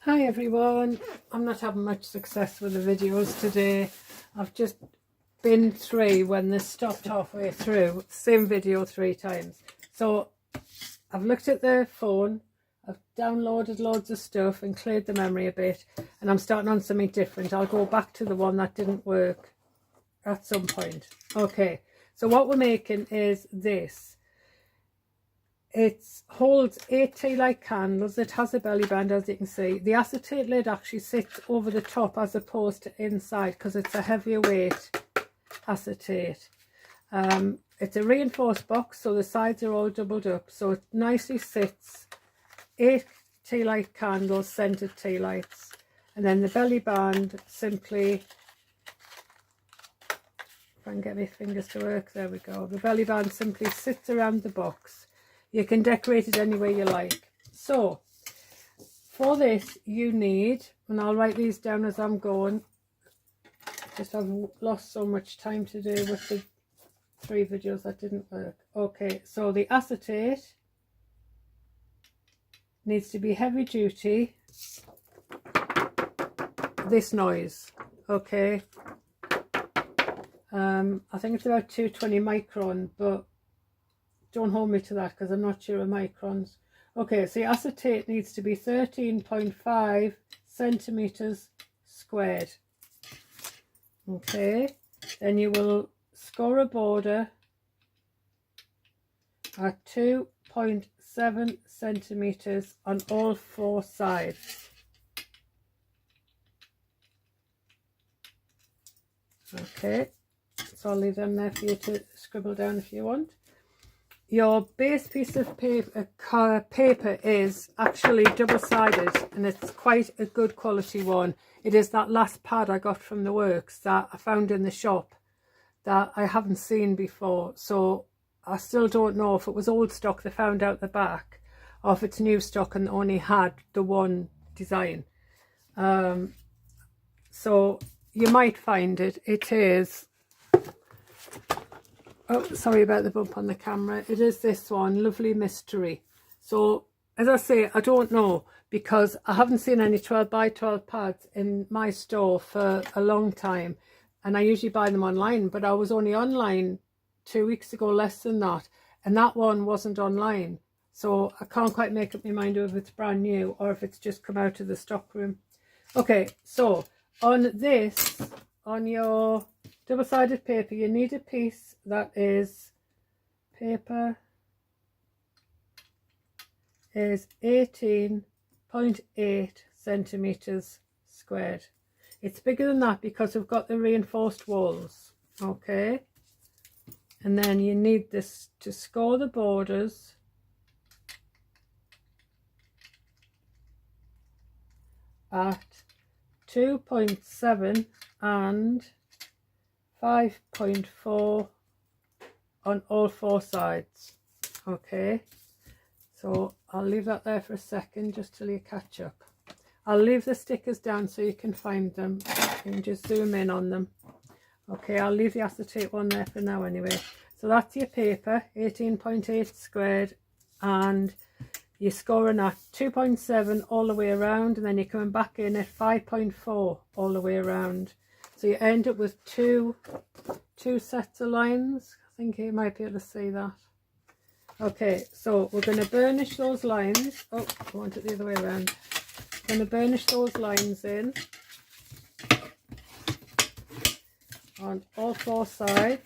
Hi everyone, I'm not having much success with the videos today. I've just been through when they stopped halfway through, same video 3 times. So I've looked at the phone, I've downloaded loads of stuff and cleared the memory a bit, and I'm starting on something different. I'll go back to the one that didn't work at some point. Okay, so what we're making is this. It holds 8 tea light candles. It has a belly band, as you can see. The acetate lid actually sits over the top as opposed to inside because it's a heavier weight acetate. It's a reinforced box, so the sides are all doubled up, so it nicely sits. 8 tea light candles, scented tea lights, and then the belly band simply, if I can get my fingers to work, there we go. The belly band simply sits around the box. You can decorate it any way you like. So for this you need, and I'll write these down as I'm going, just I've lost so much time to do with the 3 videos that didn't work. Okay, so the acetate needs to be heavy duty, this noise, okay. I think it's about 220 micron, but don't hold me to that because I'm not sure of microns. Okay, so the acetate needs to be 13.5 centimeters squared. Okay, then you will score a border at 2.7 centimeters on all 4 sides. Okay, so I'll leave them there for you to scribble down if you want. Your base piece of paper is actually double-sided, and it's quite a good quality one. It is that last pad I got from the works that I found in the shop that I haven't seen before, so I still don't know if it was old stock they found out the back or if it's new stock and only had the one design. So you might find it is, oh, sorry about the bump on the camera. It is this one, Lovely Mystery. So, as I say, I don't know because I haven't seen any 12 by 12 pads in my store for a long time. And I usually buy them online, but I was only online 2 weeks ago, less than that. And that one wasn't online. So I can't quite make up my mind if it's brand new or if it's just come out of the stock room. Okay, so on this, on your double-sided paper, you need a piece that is, paper is 18.8 centimeters squared. It's bigger than that because we've got the reinforced walls. Okay, and then you need this to score the borders at 2.7 and 5.4 on all 4 sides. Okay, so I'll leave that there for a second just till you catch up. I'll leave the stickers down so you can find them. You can just zoom in on them. Okay, I'll leave the acetate one there for now anyway. So that's your paper, 18.8 squared, and you're scoring at 2.7 all the way around, and then you're coming back in at 5.4 all the way around. So you end up with two sets of lines. I think you might be able to see that. Okay, so we're going to burnish those lines. Oh, I want it the other way around. We're going to burnish those lines in on all 4 sides.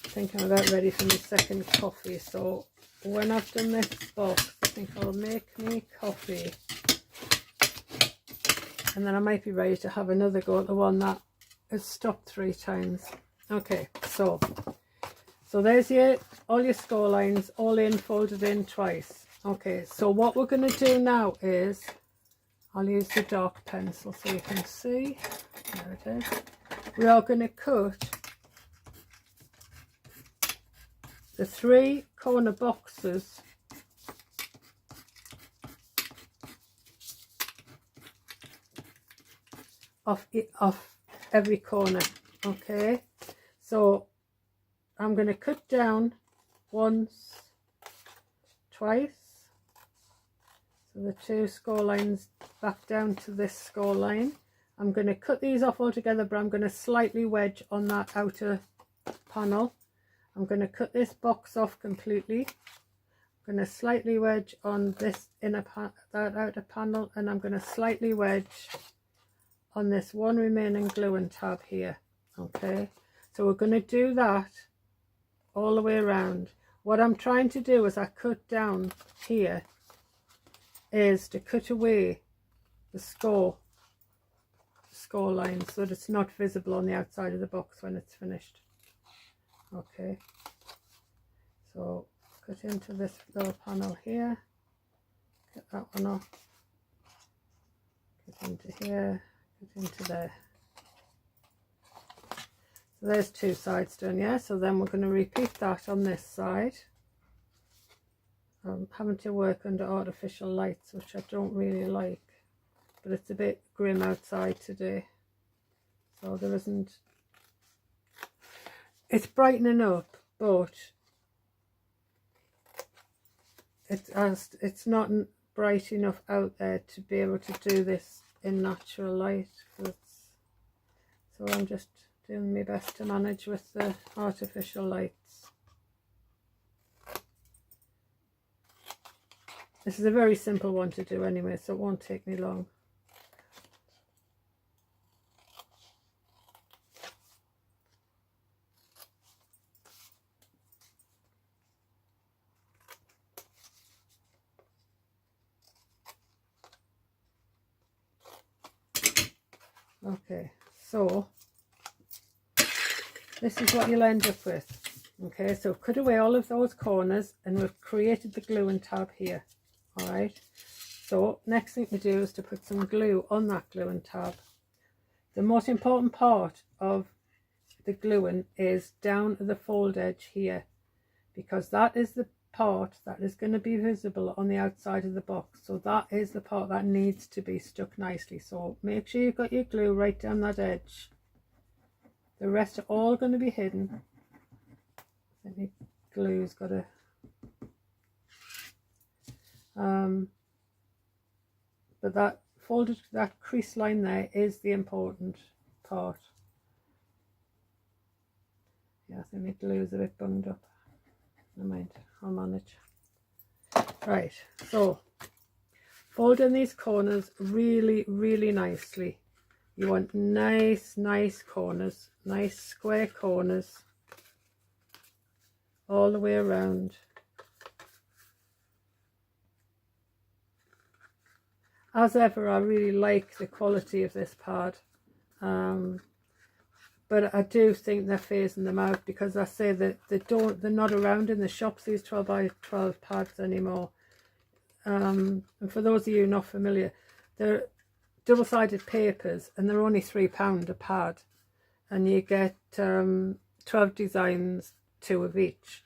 I think I'm about ready for my second coffee, so when I've done this box, I think I'll make me coffee, and then I might be ready to have another go at the one that has stopped 3 times. Okay, so there's all your score lines all in, folded in twice. Okay, so what we're going to do now is, I'll use the dark pencil so you can see. There it is. We are going to cut the 3 corner boxes off every corner. Okay, so I'm going to cut down once, twice, so the two score lines back down to this score line. I'm going to cut these off altogether, but I'm going to slightly wedge on that outer panel. I'm going to cut this box off completely. I'm going to slightly wedge on this that outer panel, and I'm going to slightly wedge on this one remaining glue and tab here. Okay, so we're going to do that all the way around. What I'm trying to do as I cut down here is to cut away the score line so that it's not visible on the outside of the box when it's finished. Okay, so cut into this little panel here, cut that one off, cut into here, cut into there. So there's two sides done, yeah. So then we're going to repeat that on this side. I'm having to work under artificial lights, which I don't really like, but it's a bit grim outside today, so there isn't, it's brightening up, but it's not bright enough out there to be able to do this in natural light. So I'm just doing my best to manage with the artificial lights. This is a very simple one to do anyway, so it won't take me long. Okay, so this is what you'll end up with. Okay, so cut away all of those corners, and we've created the glue and tab here. All right, so next thing to do is to put some glue on that glue and tab. The most important part of the gluing is down at the fold edge here, because that is the part that is going to be visible on the outside of the box. So that is the part that needs to be stuck nicely. So make sure you've got your glue right down that edge. The rest are all going to be hidden. I think the glue's got a but that folded, that crease line there is the important part. Yeah, I think the glue is a bit bunged up. Never mind, I'll manage. Right, so fold in these corners really, really nicely. You want nice corners, nice square corners all the way around. As ever, I really like the quality of this pad, but I do think they're phasing them out, because I say that they're not around in the shops, these 12 by 12 pads anymore. And for those of you not familiar, they're double-sided papers, and they're only £3 a pad, and you get 12 designs, 2 of each.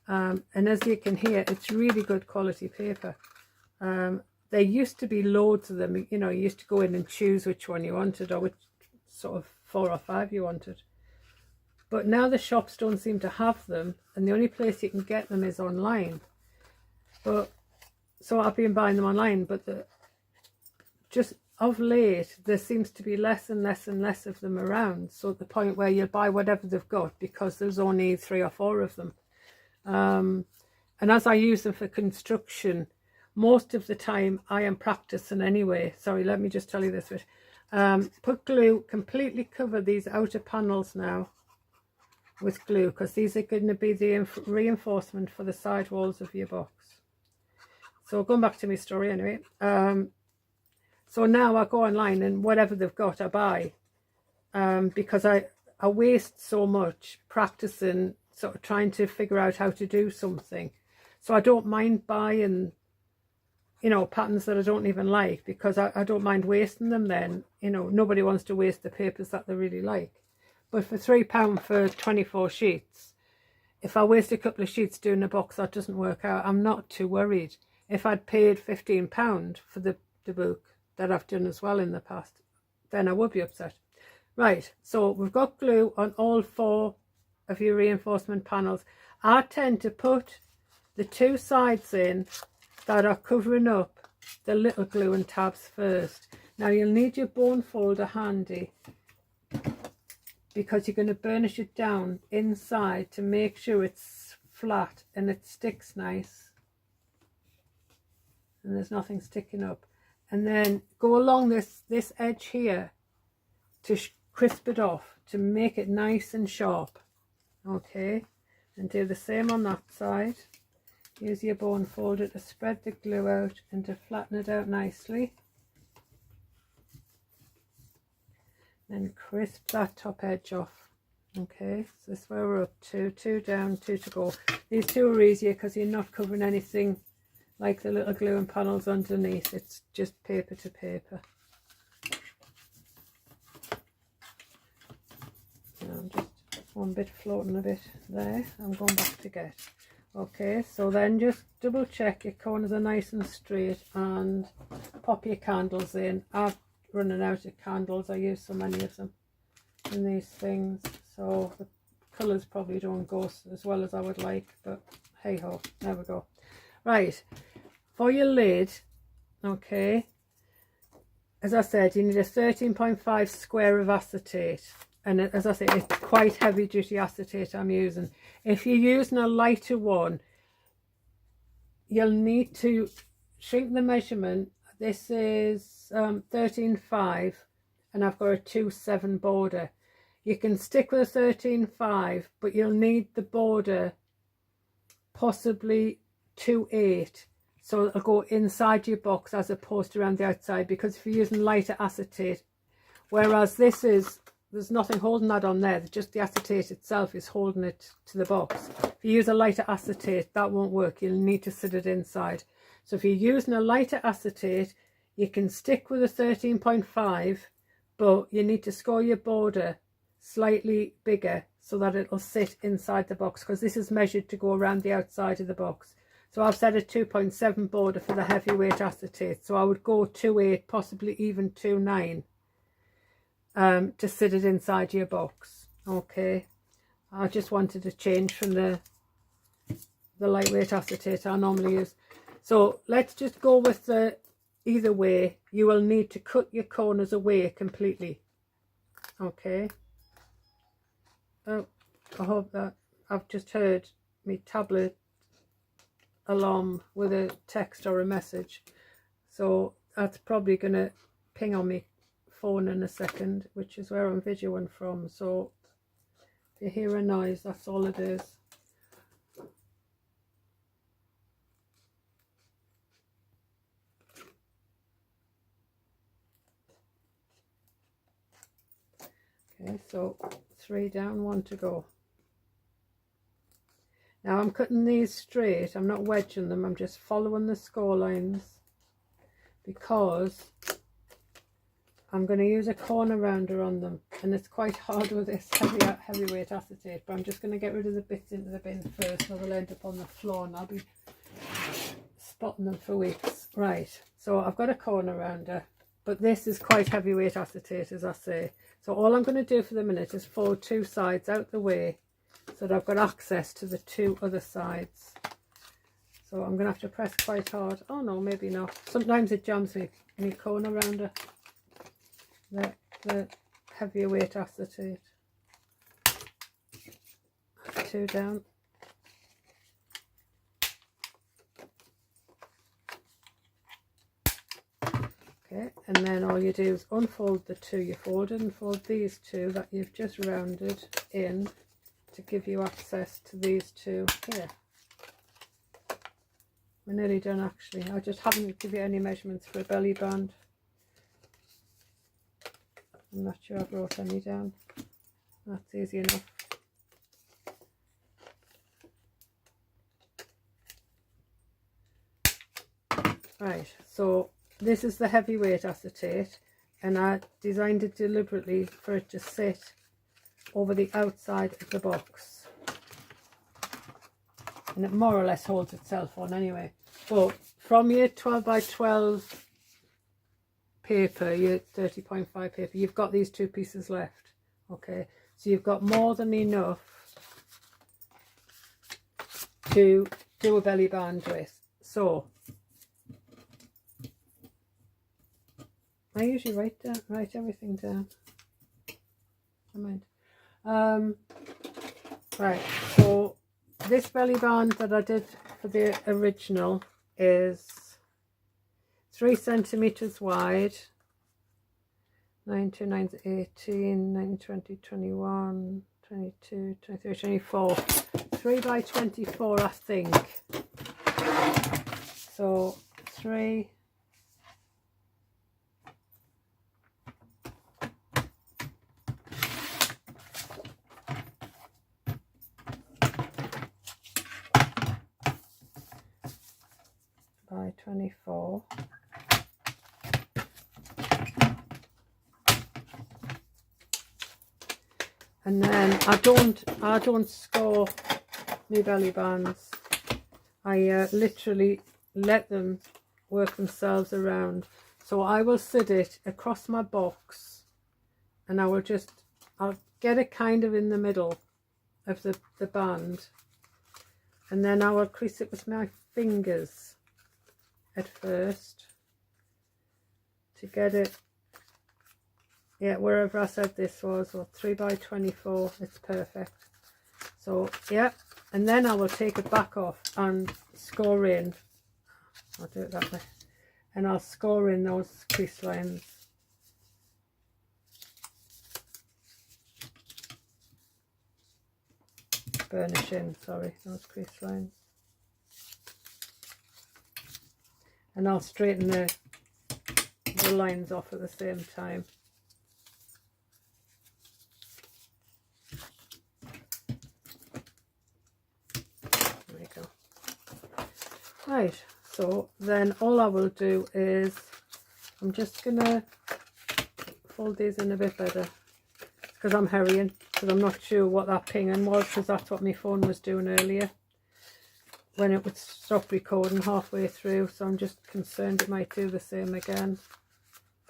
And as you can hear, it's really good quality paper. There used to be loads of them, you know, you used to go in and choose which one you wanted, or which sort of 4 or 5 you wanted. But now the shops don't seem to have them, and the only place you can get them is online. But so I've been buying them online, but just of late there seems to be less and less and less of them around, so at the point where you'll buy whatever they've got because there's only 3 or 4 of them. And as I use them for construction, most of the time I am practicing anyway. Sorry, let me just tell you this bit. Put glue, completely cover these outer panels now with glue, because these are going to be the reinforcement for the side walls of your box. So going back to my story anyway, so now I go online and whatever they've got I buy, because I waste so much practicing, sort of trying to figure out how to do something. So I don't mind buying, you know, patterns that I don't even like, because I don't mind wasting them then. You know, nobody wants to waste the papers that they really like. But for £3 for 24 sheets, if I waste a couple of sheets doing a box that doesn't work out, I'm not too worried. If I'd paid £15 for the book that I've done as well in the past, then I would be upset. Right, so we've got glue on all 4 of your reinforcement panels. I tend to put the two sides in that are covering up the little glue and tabs first. Now you'll need your bone folder handy because you're going to burnish it down inside to make sure it's flat and it sticks nice and there's nothing sticking up. And then go along this edge here to crisp it off, to make it nice and sharp. Okay, and do the same on that side. Use your bone folder to spread the glue out and to flatten it out nicely. Then crisp that top edge off. Okay, so this is where we're up to. 2 down, 2 to go. These two are easier because you're not covering anything like the little glue and panels underneath. It's just paper to paper. I'm just one bit floating a bit there. I'm going back to get. Okay, so then just double check your corners are nice and straight and pop your candles in. I'm running out of candles. I use so many of them in these things, so the colours probably don't go as well as I would like, but hey ho, there we go. Right, for your lid, okay, as I said, you need a 13.5 square of acetate, and as I say, it's quite heavy duty acetate I'm using. If you're using a lighter one, you'll need to shrink the measurement. This is 13.5 and I've got a 2.7 border. You can stick with a 13.5, but you'll need the border possibly 2.8, so it'll go inside your box as opposed to around the outside, because if you're using lighter acetate, whereas this is, there's nothing holding that on there, just the acetate itself is holding it to the box. If you use a lighter acetate, that won't work. You'll need to sit it inside. So if you're using a lighter acetate, you can stick with a 13.5, but you need to score your border slightly bigger so that it'll sit inside the box, because this is measured to go around the outside of the box. So I've set a 2.7 border for the heavyweight acetate, so I would go 2.8, possibly even 2.9. To sit it inside your box. Okay, I just wanted to change from the lightweight acetate I normally use. So let's just go with the, either way you will need to cut your corners away completely. Okay, oh, I hope that I've just heard my tablet alarm with a text or a message, so that's probably gonna ping on me phone in a second, which is where I'm videoing from. So if you hear a noise, that's all it is. Okay, so 3 down, 1 to go. Now I'm cutting these straight, I'm not wedging them, I'm just following the score lines, because I'm going to use a corner rounder on them, and it's quite hard with this heavyweight acetate, but I'm just going to get rid of the bits into the bin first, or they'll end up on the floor and I'll be spotting them for weeks. Right, so I've got a corner rounder, but this is quite heavyweight acetate, as I say. So all I'm going to do for the minute is fold 2 sides out the way so that I've got access to the 2 other sides. So I'm going to have to press quite hard. Oh no, maybe not. Sometimes it jams me corner rounder. The heavier weight acetate. 2 down. Okay, and then all you do is unfold the 2 you folded and fold these 2 that you've just rounded in to give you access to these 2 here. We're nearly done actually. I just haven't given you any measurements for a belly band. I'm not sure I wrote any down. That's easy enough. Right, so this is the heavyweight acetate, and I designed it deliberately for it to sit over the outside of the box. And it more or less holds itself on anyway. But from your 12 by 12 paper, your 30.5 paper, you've got these 2 pieces left. Okay, so you've got more than enough to do a belly band with. So I usually write everything down. I mind. Right, so this belly band that I did for the original is 3 centimeters wide, 9, 2, 9, 18, 9, 20, 21, 22, 23, 24, 3 by 24 I think. So 3 by 24. And then I don't score my belly bands. I literally let them work themselves around. So I will sit it across my box, and I'll get it kind of in the middle of the band, and then I will crease it with my fingers at first to get it, yeah, wherever I said this was, or 3 by 24, it's perfect. So yeah, and then I will take it back off and score in. I'll do it that way, and I'll score in those crease lines. Burnish in, sorry, those crease lines. And I'll straighten the lines off at the same time. There we go. Right, so then all I will do is, I'm just gonna fold these in a bit better because I'm hurrying, because I'm not sure what that pinging was, because that's what my phone was doing earlier when it would stop recording halfway through. So I'm just concerned it might do the same again.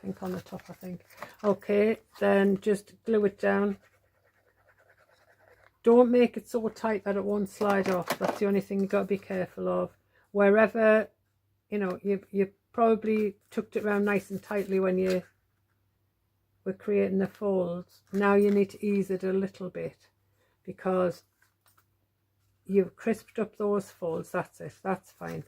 Pink on the top, I think. Okay, then just glue it down. Don't make it so tight that it won't slide off. That's the only thing you've got to be careful of. Wherever, you know, you probably tucked it around nice and tightly when you were creating the folds. Now you need to ease it a little bit, because you've crisped up those folds. That's it, that's fine.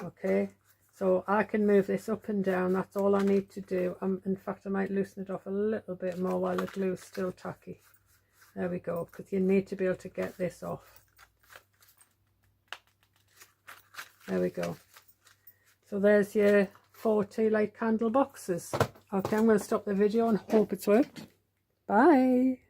Okay, so I can move this up and down. That's all I need to do. In fact, I might loosen it off a little bit more while the glue's still tacky. There we go, because you need to be able to get this off. There we go. So there's your 4 tea light candle boxes. Okay, I'm going to stop the video and hope it's worked. Bye.